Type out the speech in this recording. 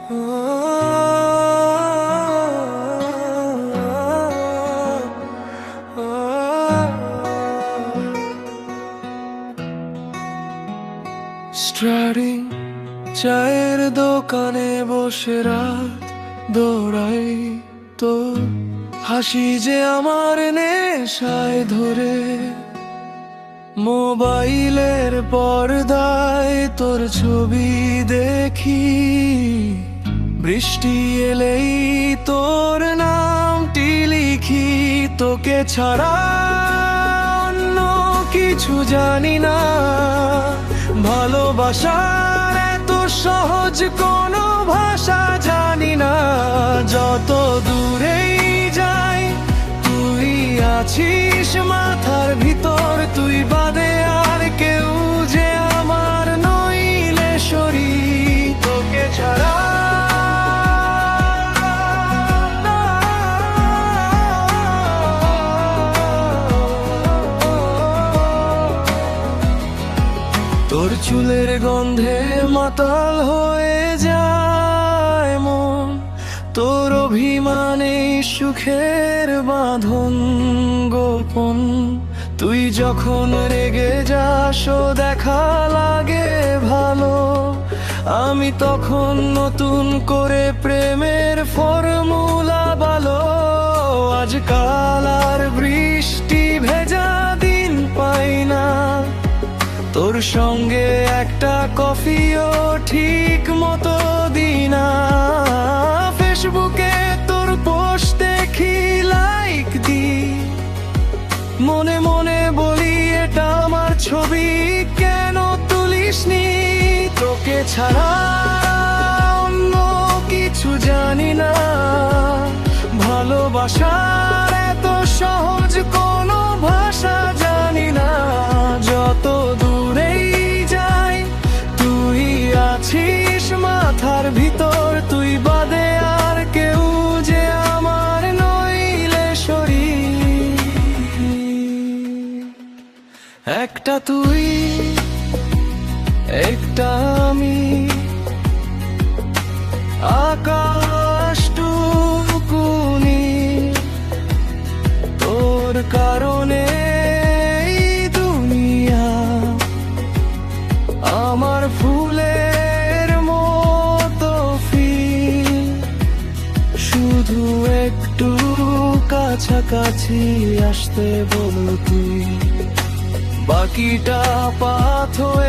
Steering চায়ের দোকানে বসে রাত দৌড়াই, তো হাসি যে আমার নেশায় ধরে। মোবাইলের পর্দায় তোর ছবি দেখি, বৃষ্টি এলেই তোর নামটি লিখি। তোকে ছাড়া অন্য কিছু জানি না, ভালোবাসার এত সহজ কোনো ভাষা জানি না। যত দূরেই যাই তুই আছিস মাথার ভিতর, তুই বাদে আর কেউ যে আমার নইলে সরি। তোকে ছাড়া তোর চুলের গন্ধে মাতাল হয়ে যায় মন, তোর অভিমানে সুখের বাঁধন গোপন। তুই যখন রেগে যাস ও দেখা লাগে ভালো, আমি তখন নতুন করে প্রেমের ফর্মুলা বলো। আজকাল আর বৃষ্টি ভেজা দিন পাই না, তোর সঙ্গে একটা কফিও ঠিক মতো দিনা। ফেসবুকে তোর পোস্ট দেখি লাইক দি, মনে মনে বলি এটা আমার ছবি, কেন তুলিসনি? তোকে ছাড়া অন্য কিছু জানি না, ভালোবাসার এত সহজ কোনো ভাষা জানি না। যত দূরেই যাই তুই আছিস মাথার ভিতর, তুই বাদে আর কেউ যে আমার নইলে সরি। একটা তুই একটা আমি, আকাশটুকুনি তোর কারণে দুনিয়া আমার ফুলের মতো ফিল। শুধু একটু কাছাকাছি আসতে বল তুই, বাকিটা পাথ হয়ে